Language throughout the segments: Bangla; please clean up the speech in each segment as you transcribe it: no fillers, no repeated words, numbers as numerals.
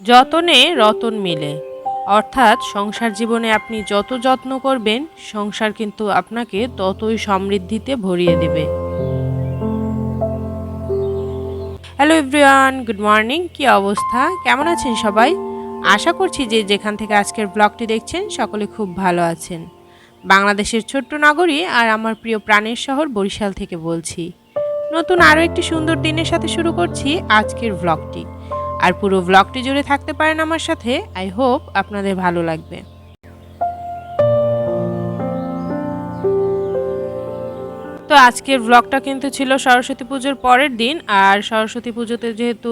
যতনে রতন মিলে, অর্থাৎ সংসার জীবনে আপনি যত যত্ন করবেন সংসার কিন্তু আপনাকে ততই সমৃদ্ধিতে ভরিয়ে দেবে। Hello everyone, good morning. কি অবস্থা, কেমন আছেন সবাই? আশা করছি যে যেখান থেকে আজকের ব্লগটি দেখছেন সকলে খুব ভালো আছেন। বাংলাদেশের ছোট্ট নগরী আর আমার প্রিয় প্রাণের শহর বরিশাল থেকে বলছি। নতুন আরও একটি সুন্দর দিনের সাথে শুরু করছি আজকের ব্লগটি। আর পুরো ব্লগটি জুড়ে থাকতে পারেন আমার সাথে। আই হোপ আপনাদের ভালো লাগবে। তো আজকের ব্লগটা কিন্তু ছিল সরস্বতী পুজোর পরের দিন। আর সরস্বতী পুজোতে যেহেতু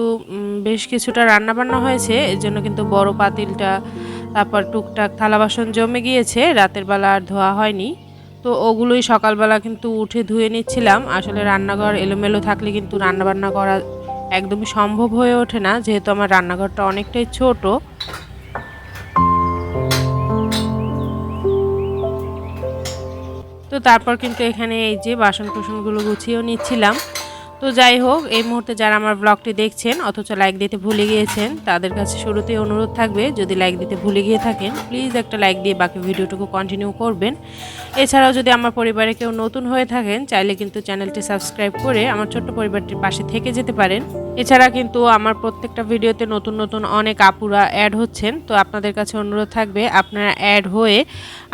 বেশ কিছুটা রান্নাবান্না হয়েছে, এর জন্য কিন্তু বড় পাতিলটা, তারপর টুকটাক থালা বাসন জমে গিয়েছে, রাতের বেলা আর ধোয়া হয়নি। তো ওগুলোই সকালবেলা কিন্তু উঠে ধুয়ে নিচ্ছিলাম। আসলে রান্নাঘর এলোমেলো থাকলে কিন্তু রান্নাবান্না করা একদমই সম্ভব হয়ে ওঠে না, যেহেতু আমার রান্নাঘরটা অনেকটাই ছোট। তো তারপর কিন্তু এখানে এই যে বাসন কোসনগুলো গুছিয়েও নিচ্ছিলাম। তো যাই হোক, এই মুহূর্তে যারা আমার ব্লগটি দেখছেন অথচ লাইক দিতে ভুলে গিয়েছেন, তাদের কাছে শুরুতেই অনুরোধ থাকবে, যদি লাইক দিতে ভুলে গিয়ে থাকেন প্লিজ একটা লাইক দিয়ে বাকি ভিডিওটুকু কন্টিনিউ করবেন। এছাড়াও যদি আমার পরিবারে কেউ নতুন হয়ে থাকেন, চাইলে কিন্তু চ্যানেলটি সাবস্ক্রাইব করে আমার ছোট্ট পরিবারটির পাশে থেকে যেতে পারেন। এছাড়া কিন্তু আমার প্রত্যেকটা ভিডিওতে নতুন নতুন অনেক আপুরা অ্যাড হচ্ছেন। তো আপনাদের কাছে অনুরোধ থাকবে, আপনারা অ্যাড হয়ে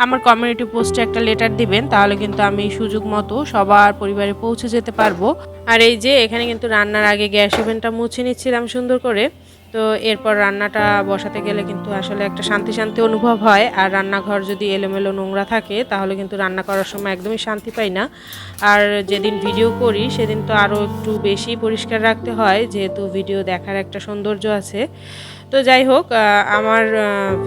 আমার কমিউনিটি পোস্টে একটা লেটার দিবেন, তাহলে কিন্তু আমি সুযোগ মতো সবার পরিবারে পৌঁছে যেতে পারবো। আর এই যে এখানে কিন্তু রান্নার আগে গ্যাস ওভেনটা মুছে নিচ্ছিলাম সুন্দর করে। তো এরপর রান্নাটা বসাতে গেলে কিন্তু আসলে একটা শান্তি শান্তি অনুভব হয়। আর রান্নাঘর যদি এলোমেলো নোংরা থাকে তাহলে কিন্তু রান্না করার সময় একদমই শান্তি পাই না। আর যেদিন ভিডিও করি সেদিন তো আরও একটু বেশি পরিষ্কার রাখতে হয়, যেহেতু ভিডিও দেখার একটা সৌন্দর্য আছে। তো যাই হোক, আমার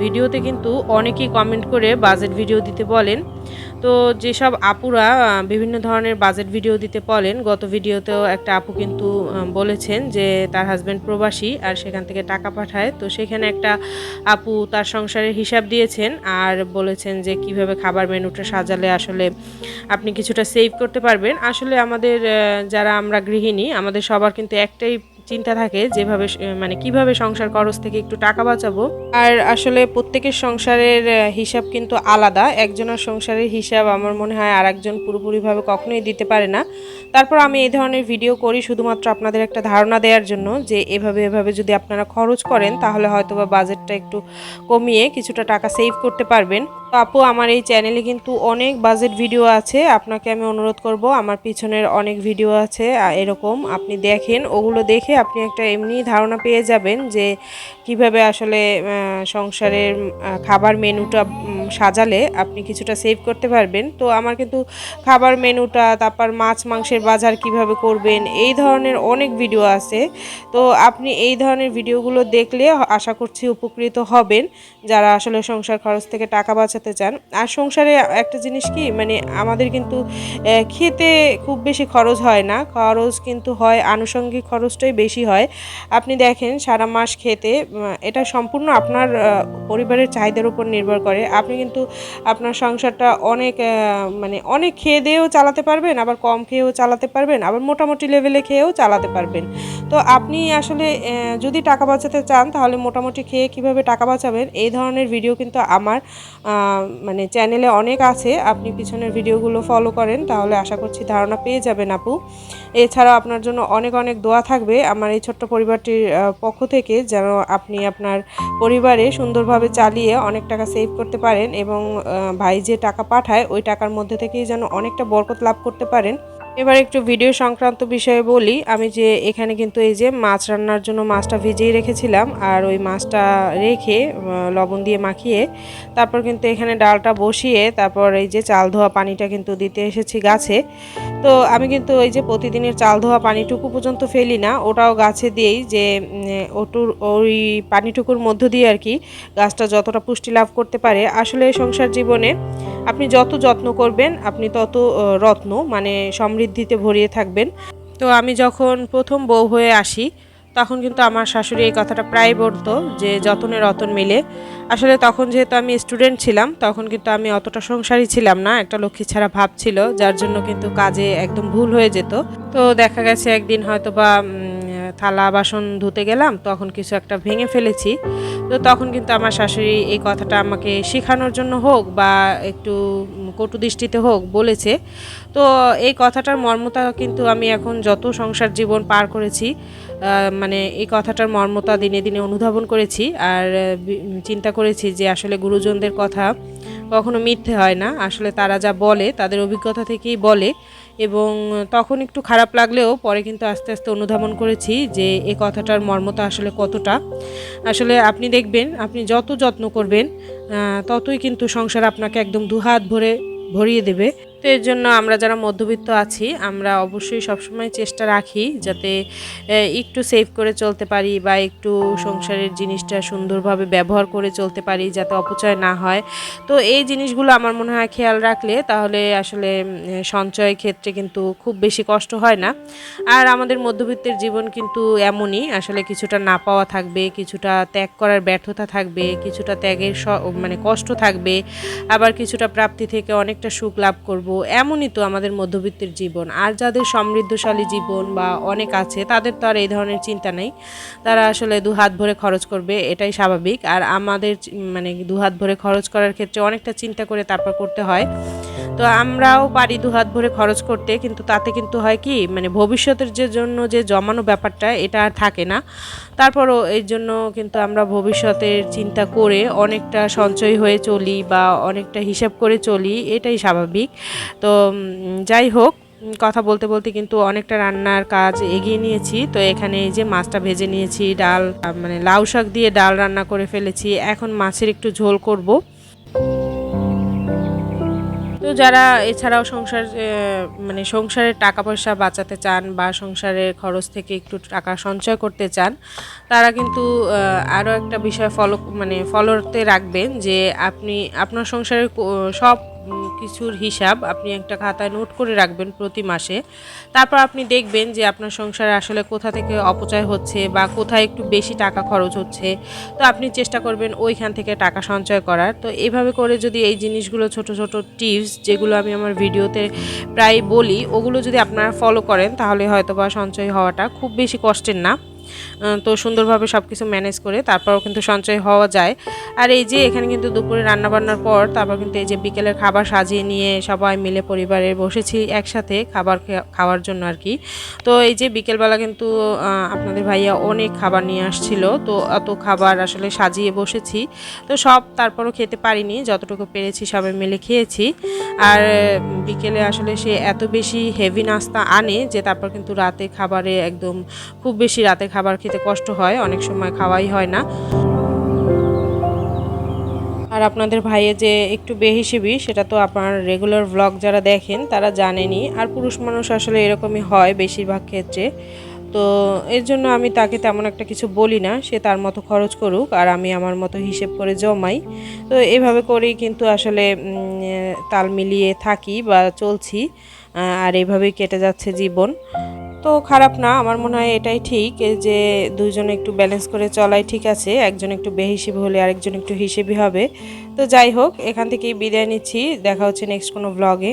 ভিডিওতে কিন্তু অনেকেই কমেন্ট করে বাজেট ভিডিও দিতে বলেন। তো যেসব আপুরা বিভিন্ন ধরনের বাজেট ভিডিও দিতে বলেন, গত ভিডিওতেও একটা আপু কিন্তু বলেছেন যে তার হাজব্যান্ড প্রবাসী আর সেখান থেকে টাকা পাঠায়। তো সেখানে একটা আপু তার সংসারের হিসাব দিয়েছেন আর বলেছেন যে কিভাবে খাবার মেনুটা সাজালে আসলে আপনি কিছুটা সেভ করতে পারবেন। আসলে আমাদের যারা আমরা গৃহিণী, আমাদের সবার কিন্তু একটাই চিন্তা থাকে, যেভাবে মানে কিভাবে সংসার খরচ থেকে একটু টাকা বাঁচাবো। আর আসলে প্রত্যেকের সংসারের হিসাব কিন্তু আলাদা। একজনের সংসারের হিসাব আমার মনে হয় আর একজন পুরোপুরিভাবে কখনোই দিতে পারে না। তারপর আমি এই ধরনের ভিডিও করি শুধুমাত্র আপনাদের একটা ধারণা দেওয়ার জন্য, যে এভাবে যদি আপনারা খরচ করেন তাহলে হয়তো বা বাজেটটা একটু কমিয়ে কিছুটা টাকা সেভ করতে পারবেন। তো আপু, আমার এই চ্যানেলে কিন্তু অনেক বাজেট ভিডিও আছে। আপনাকে আমি অনুরোধ করব, আমার পিছনের অনেক ভিডিও আছে এরকম, আপনি দেখেন। ওগুলো দেখে আপনি একটা এমনি ধারণা পেয়ে যাবেন যে কিভাবে আসলে সংসারের খাবার মেনুটা সাজালে আপনি কিছুটা সেভ করতে পারবেন। তো আমার কিন্তু খাবার মেনুটা, তারপর মাছ মাংসের বাজার কিভাবে করবেন, এই ধরনের অনেক ভিডিও আছে। তো আপনি এই ধরনের ভিডিওগুলো দেখলে আশা করছি উপকৃত হবেন, যারা আসলে সংসার খরচ থেকে টাকা বাঁচাতে চান। আর সংসারে একটা জিনিস কি, মানে আমাদের কিন্তু খেতে খুব বেশি খরচ হয় না, খরচ কিন্তু হয় আনুষঙ্গিক খরচটাই বেশি হয়। আপনি দেখেন সারা মাস খেতে, এটা সম্পূর্ণ আপনার পরিবারের চাহিদার উপর নির্ভর করে। আপনি কিন্তু আপনার সংসারটা অনেক মানে অনেক খেয়ে দিয়েও চালাতে পারবেন, আবার কম খেয়েও চালাতে পারবেন, আবার মোটামুটি লেভেলে খেয়েও চালাতে পারবেন। তো আপনি আসলে যদি টাকা বাঁচাতে চান তাহলে মোটামুটি খেয়ে কিভাবে টাকা বাঁচাবেন, এই ধরনের ভিডিও কিন্তু আমার মানে চ্যানেলে অনেক আছে। আপনি পিছনের ভিডিওগুলো ফলো করেন তাহলে আশা করছি ধারণা পেয়ে যাবেন আপু। এছাড়াও আপনার জন্য অনেক অনেক দোয়া থাকবে আমার এই ছোট্ট পরিবারটির পক্ষ থেকে, যেন আপনি আপনার পরিবারে সুন্দরভাবে চালিয়ে অনেক টাকা সেভ করতে পারেন এবং ভাই যে টাকা পাঠায় ওই টাকার মধ্যে থেকেই যেন অনেকটা বরকত লাভ করতে পারেন। এবার একটু ভিডিও সংক্রান্ত বিষয়ে বলি। আমি যে এখানে কিন্তু এই যে মাছ রান্নার জন্য মাছটা ভিজিয়ে রেখেছিলাম, আর ওই মাছটা রেখে লবণ দিয়ে মাখিয়ে তারপর কিন্তু এখানে ডালটা বসিয়ে তারপর এই যে চাল ধোয়া পানিটা কিন্তু দিতে এসেছি গাছে। তো আমি কিন্তু ওই যে প্রতিদিনের চাল ধোয়া পানিটুকু পর্যন্ত ফেলি না, ওটাও গাছে দিয়েই, যে ওই পানিটুকুর মধ্য দিয়ে আর কি গাছটা যতটা পুষ্টি লাভ করতে পারে। আসলে সংসার জীবনে আপনি যত যত্ন করবেন আপনি তত রত্ন মানে সমৃদ্ধিতে ভরিয়ে থাকবেন। তো আমি যখন প্রথম বউ হয়ে আসি তখন কিন্তু আমার শাশুড়ি এই কথাটা প্রায় বলতো যে যতনে রতন মিলে। আসলে তখন যেহেতু আমি স্টুডেন্ট ছিলাম তখন কিন্তু আমি অতটা সংসারী ছিলাম না, একটা লক্ষ্মী ছাড়া ভাব ছিল, যার জন্য কিন্তু কাজে একদম ভুল হয়ে যেত। তো দেখা গেছে একদিন হয়তো বা থালা বাসন ধুতে গেলাম, তখন কিছু একটা ভেঙে ফেলেছি। তো তখন কিন্তু আমার শাশুড়ি এই কথাটা আমাকে শেখানোর জন্য হোক বা একটু কটু দৃষ্টিতে হোক বলেছে। তো এই কথাটার মর্মতা কিন্তু আমি এখন যত সংসার জীবন পার করেছি, মানে এই কথাটার মর্মতা দিনে দিনে অনুধাবন করেছি। আর চিন্তা করেছি যে আসলে গুরুজনদের কথা কখনো মিথ্যে হয় না, আসলে তারা যা বলে তাদের অভিজ্ঞতা থেকেই বলে। এবং তখন একটু খারাপ লাগলেও পরে কিন্তু আস্তে আস্তে অনুধাবন করেছি যে এই কথাটার মর্মতা আসলে কতটা। আসলে আপনি দেখবেন, আপনি যত যত্ন করবেন ততই কিন্তু সংসার আপনাকে একদম দুহাত ভরে ভরিয়ে দেবে। তো এর জন্য আমরা যারা মধ্যবিত্ত আছি, আমরা অবশ্যই সবসময় চেষ্টা রাখি যাতে একটু সেভ করে চলতে পারি বা একটু সংসারের জিনিসটা সুন্দরভাবে ব্যবহার করে চলতে পারি, যাতে অপচয় না হয়। তো এই জিনিসগুলো আমার মনে হয় খেয়াল রাখলে তাহলে আসলে সঞ্চয় ক্ষেত্রে কিন্তু খুব বেশি কষ্ট হয় না। আর আমাদের মধ্যবিত্তের জীবন কিন্তু এমনই, আসলে কিছুটা না পাওয়া থাকবে, কিছুটা ত্যাগ করার ব্যর্থতা থাকবে, কিছুটা ত্যাগের মানে কষ্ট থাকবে, আবার কিছুটা প্রাপ্তি থেকে অনেকটা সুখ লাভ করব। এমনই তো আমাদের মধ্যবিত্তের জীবন। আর যাদের সমৃদ্ধশালী জীবন বা অনেক আছে, তাদের তো আর এই ধরনের চিন্তা নেই, তারা আসলে দুহাত ভরে খরচ করবে, এটাই স্বাভাবিক। আর আমাদের মানে দুহাত ভরে খরচ করার ক্ষেত্রে অনেকটা চিন্তা করে তারপর করতে হয়। তো আমরাও পারি দুহাত ভরে খরচ করতে, কিন্তু তাতে কিন্তু হয় কি, মানে ভবিষ্যতের যে জন্য যে জমানো ব্যাপারটা এটা আর থাকে না। তারপরও এর জন্য কিন্তু আমরা ভবিষ্যতের চিন্তা করে অনেকটা সঞ্চয় হয়ে চলি বা অনেকটা হিসাব করে চলি, এটাই স্বাভাবিক। তো যাই হোক, কথা বলতে বলতে কিন্তু অনেকটা রান্নার কাজ এগিয়ে নিয়েছি। তো এখানে এই যে মাছটা ভেজে নিয়েছি, ডাল মানে লাউ শাক দিয়ে ডাল রান্না করে ফেলেছি, এখন মাছের একটু ঝোল করব। তো যারা এছাড়াও সংসার মানে সংসারের টাকা পয়সা বাঁচাতে চান বা সংসারের খরচ থেকে একটু টাকা সঞ্চয় করতে চান, তারা কিন্তু আরও একটা বিষয় ফলোতে রাখবেন যে আপনি আপনার সংসারের সব কিছুর হিসাব আপনি একটা খাতায় নোট করে রাখবেন প্রতি মাসে। তারপর আপনি দেখবেন যে আপনার সংসারে আসলে কোথা থেকে অপচয় হচ্ছে বা কোথায় একটু বেশি টাকা খরচ হচ্ছে। তো আপনি চেষ্টা করবেন ওইখান থেকে টাকা সঞ্চয় করার। তো এইভাবে করে যদি এই জিনিসগুলো, ছোট ছোট টিপস যেগুলো আমি আমার ভিডিওতে প্রায় বলি, ওগুলো যদি আপনারা ফলো করেন, তাহলে হয়তো বা সঞ্চয় হওয়াটা খুব বেশি কষ্টের না। তো সুন্দরভাবে সব কিছু ম্যানেজ করে তারপরও কিন্তু সঞ্চয় হওয়া যায়। আর এই যে এখানে কিন্তু দুপুরে রান্নাবান্নার পর তারপর কিন্তু এই যে বিকেলের খাবার সাজিয়ে নিয়ে সবাই মিলে পরিবারে বসেছি একসাথে খাবার খাওয়ার জন্য আর কি। তো এই যে বিকেলবেলা কিন্তু আপনাদের ভাইয়া অনেক খাবার নিয়ে আসছিল, তো অত খাবার আসলে সাজিয়ে বসেছি। তো সব তারপরও খেতে পারিনি, যতটুকু পেরেছি সবাই মিলে খেয়েছি। আর বিকেলে আসলে সে এত বেশি হেভি নাস্তা আনে যে তারপর কিন্তু রাতে খাবারে একদম খুব বেশি রাতে খাবার খেতে কষ্ট হয়, অনেক সময় খাওয়াই হয় না। আর আপনাদের ভাইয়ে যে একটু বেহিসেবি, সেটা তো আপনার রেগুলার ভ্লগ যারা দেখেন তারা জানেনই। আর পুরুষ মানুষ আসলে এরকমই হয় বেশিরভাগ ক্ষেত্রে। তো এর জন্য আমি তাকে তেমন একটা কিছু বলি না, সে তার মতো খরচ করুক আর আমি আমার মতো হিসেব করে জমাই। তো এভাবে করেই কিন্তু আসলে তাল মিলিয়ে থাকি বা চলছি। আর এভাবেই কেটে যাচ্ছে জীবন। তো খারাপ না, আমার মনে হয় এটাই ঠিক, যে দুইজনে একটু ব্যালেন্স করে চলাই ঠিক আছে। একজন একটু বেহিসেবি হলে আরেকজন একটু হিসেবি হবে। তো যাই হোক, এখান থেকেই বিদায় নিচ্ছি, দেখা হচ্ছে নেক্সট কোনো ব্লগে।